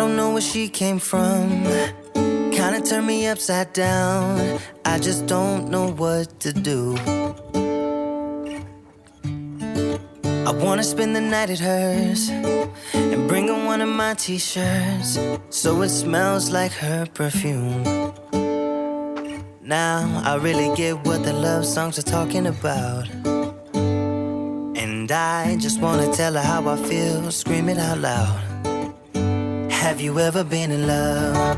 don't know where she came from. Kinda turned me upside down. I just don't know what to do. I wanna spend the night at hers and bring her one of my t-shirts so it smells like her perfume. Now I really get what the love songs are talking about, and I just wanna tell her how I feel, scream it out loud. Have you ever been in love?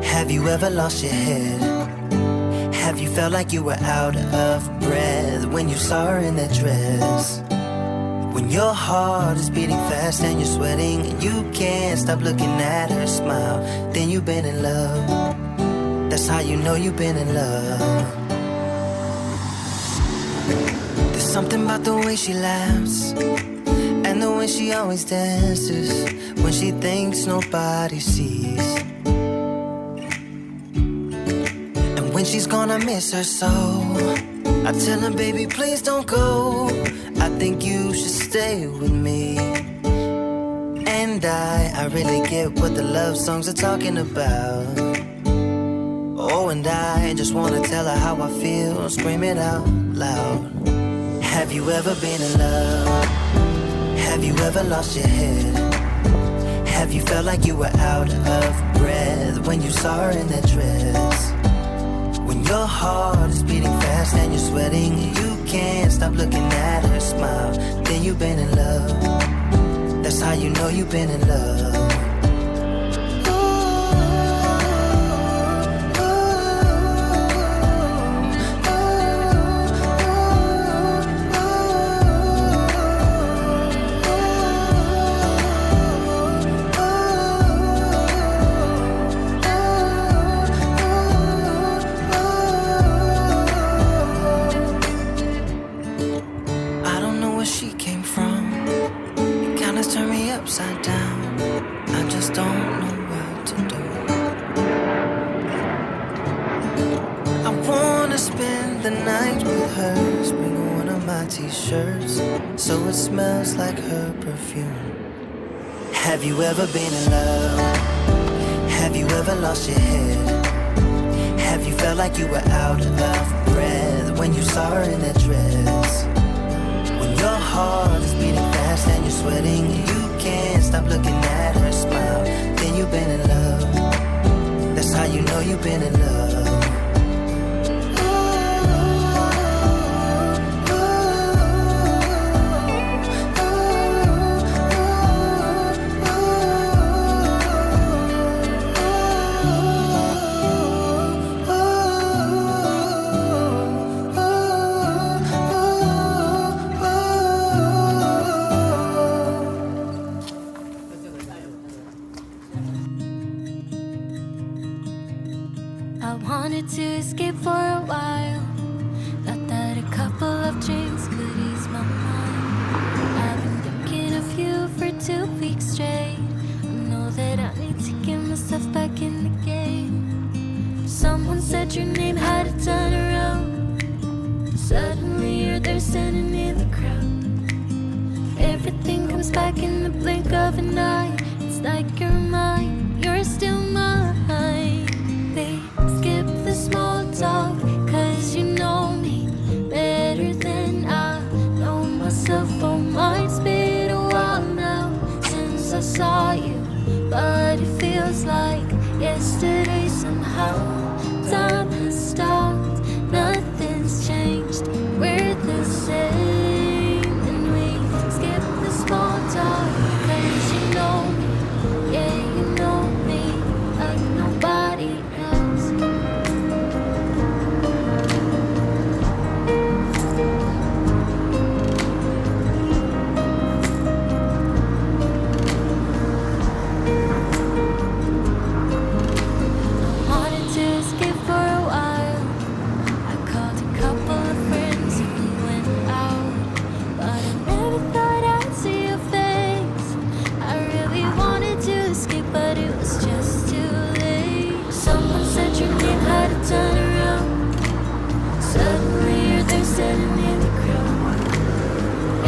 Have you ever lost your head? Have you felt like you were out of breath when you saw her in that dress? When your heart is beating fast and you're sweating and you can't stop looking at her smile, then you've been in love. That's how you know you've been in love. There's something about the way she laughs and the way she always dances when she thinks nobody sees. And when she's gone, I miss her so. I tell her, baby, please don't go. I think you should stay with me. And I really get what the love songs are talking about. Oh, and I just wanna tell her how I feel, scream it out loud. Have you ever been in love? Have you ever lost your head? Have you felt like you were out of breath when you saw her in that dress? When your heart is beating fast and you're sweating, you can't stop looking at her smile, then you've been in love. That's how you know you've been in love. Upside down, I just don't know what to do. I wanna spend the night with her, bring one of my t-shirts so it smells like her perfume. Have you ever been in love? Have you ever lost your head? Have you felt like you were out of breath when you saw her in that dress? When your heart is beating fast and you're sweating, you can't stop looking at her smile, then you've been in love. That's how you know you've been in love. To escape for a while, thought that a couple of drinks could ease my mind. I've been thinking of you for 2 weeks straight. I know that I need to get myself back in the game. Someone said your name, had to turn around. Suddenly you're there standing in the crowd. Everything comes back in the blink of an eye. It's like you're mine, you're still mine. They skip the small talk, cause you know me better than I know myself. Oh, mine's been a while now since I saw you, but it feels like yesterday somehow. Time has stopped, nothing's changed, we're the same. And we skip the small talk, cause you know me, yeah, you know me like nobody else.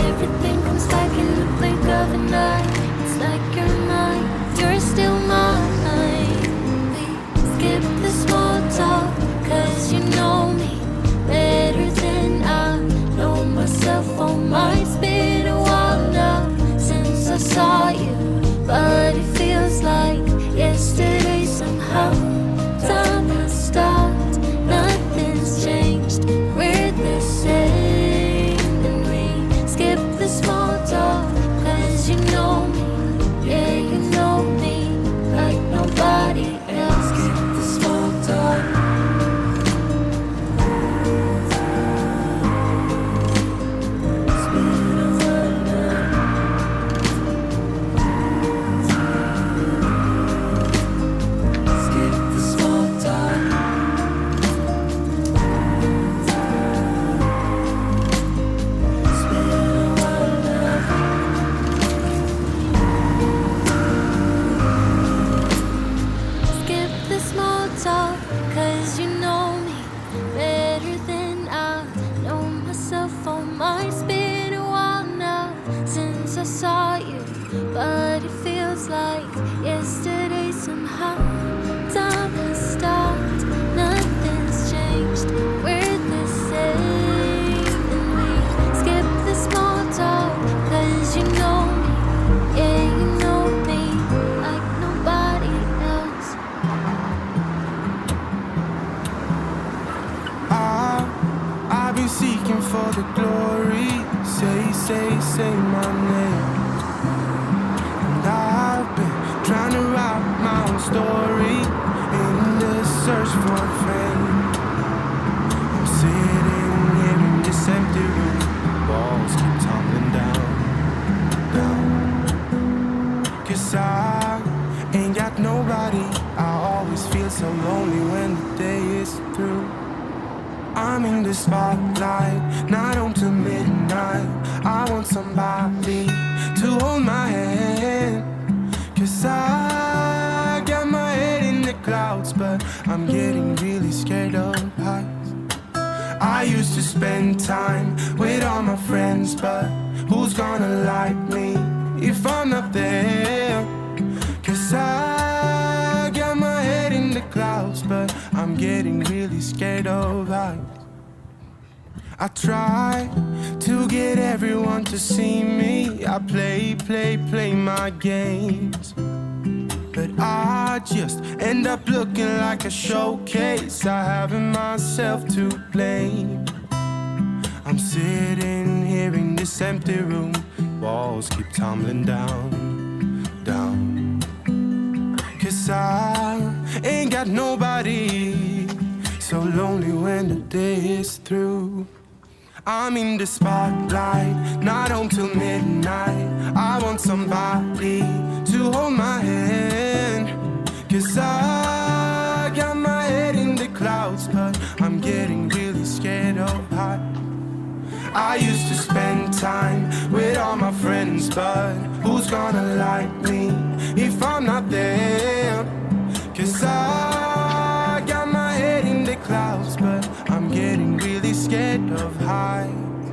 Everything comes back in the blink of an eye. It's like you're mine, you're still mine. saw you, but it feels like yesterday somehow. Time has stopped, nothing's changed. We're the same, and we skip the small talk. 'Cause you know me, yeah, you know me like nobody else. Skip the small talk. But it feels like yesterday somehow. Time has stopped, nothing's changed. We're the same, and we skip the small talk. 'Cause you know me, yeah, you know me like nobody else. I've been seeking for the glory. Say my name. I've been trying to write my own story in the search for fame. I'm sitting here in this empty room, walls keep tumbling down. 'Cause I ain't got nobody. I always feel so lonely when the day is through. I'm in the spotlight, not on till midnight. I want somebody to hold my hand. 'Cause I got my head in the clouds, but I'm getting really scared of heights. I used to spend time with all my friends, but who's gonna like me if I'm not there? 'Cause I got my head in the clouds, but I'm getting really scared of heights. I try to get everyone to see me. I play my games, but I just end up looking like a showcase. I haven't myself to blame. I'm sitting here in this empty room, walls keep tumbling down. 'Cause I ain't got nobody, so lonely when the day is through. I'm in the spotlight, not home till midnight. I want somebody to hold my hand. 'Cause I got my head in the clouds, but I'm getting really scared of heights. I used to spend time with all my friends, but who's gonna like me if I'm not there? 'Cause I got my head in the clouds, but I'm getting really scared of heights.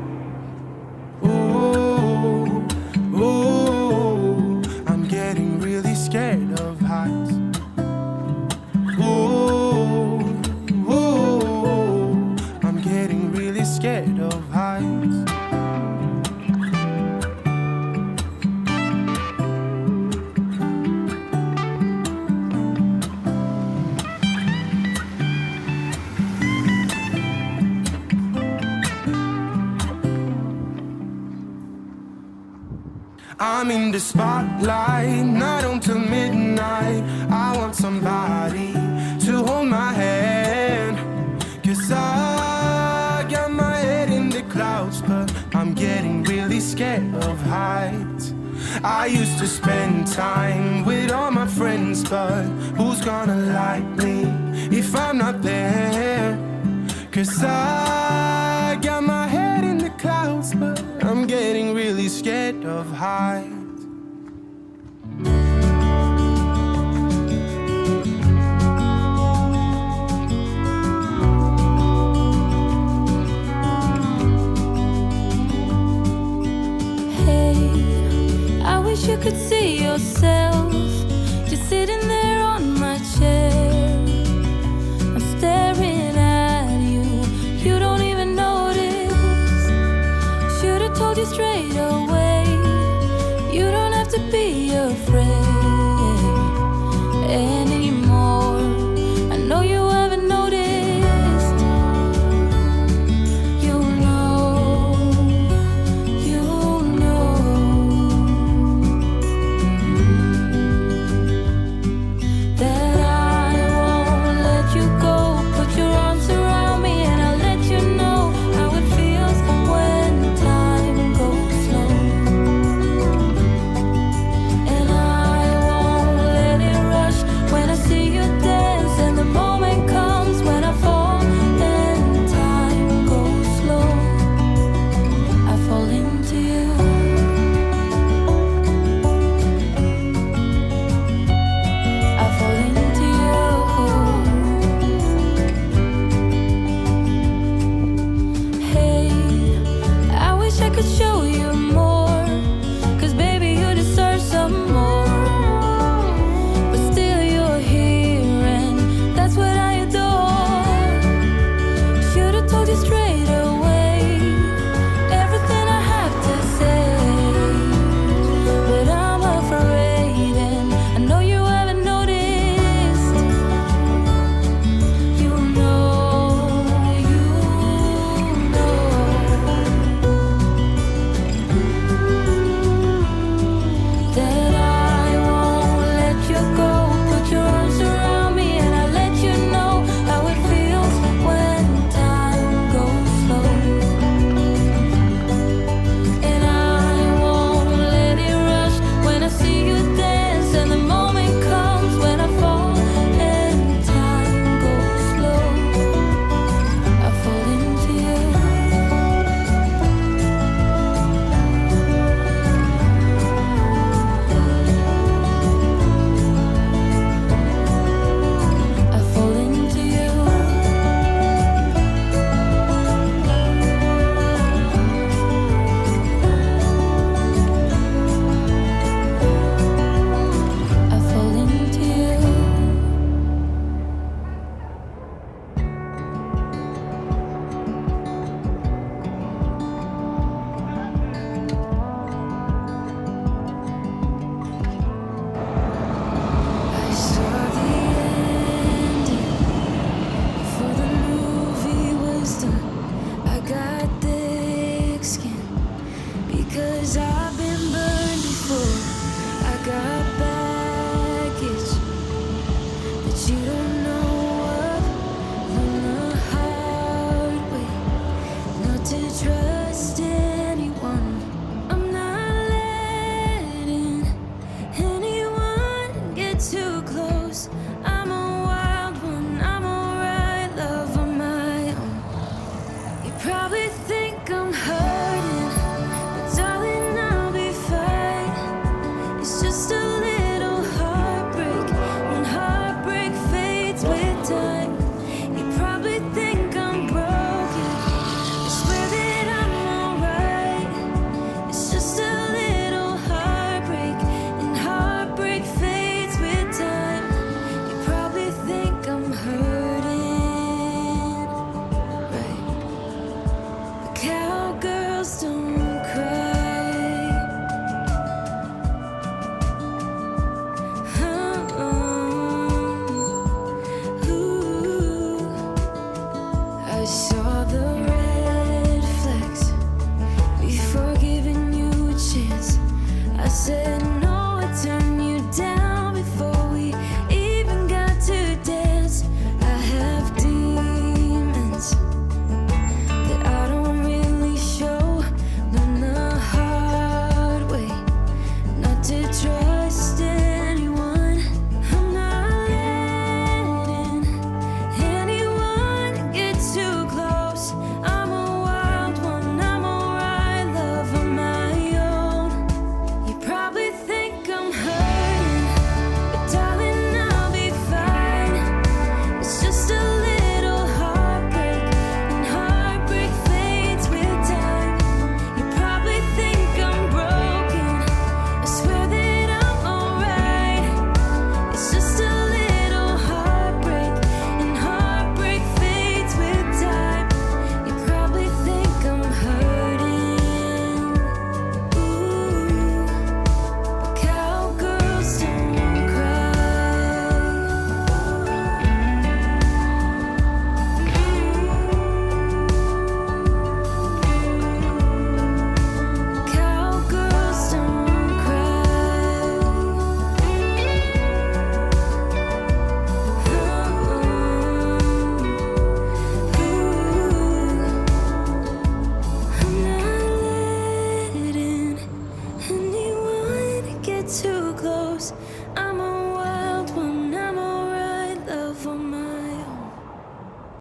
Ooh, I'm getting really scared of heights. Ooh, I'm getting really scared of heights. I'm in the spotlight, not until midnight. I want somebody to hold my hand. 'Cause I got my head in the clouds, but I'm getting really scared of heights. I used to spend time with all my friends, but who's gonna like me if I'm not there? 'Cause I got my head in the clouds, but I'm getting really scared of heights.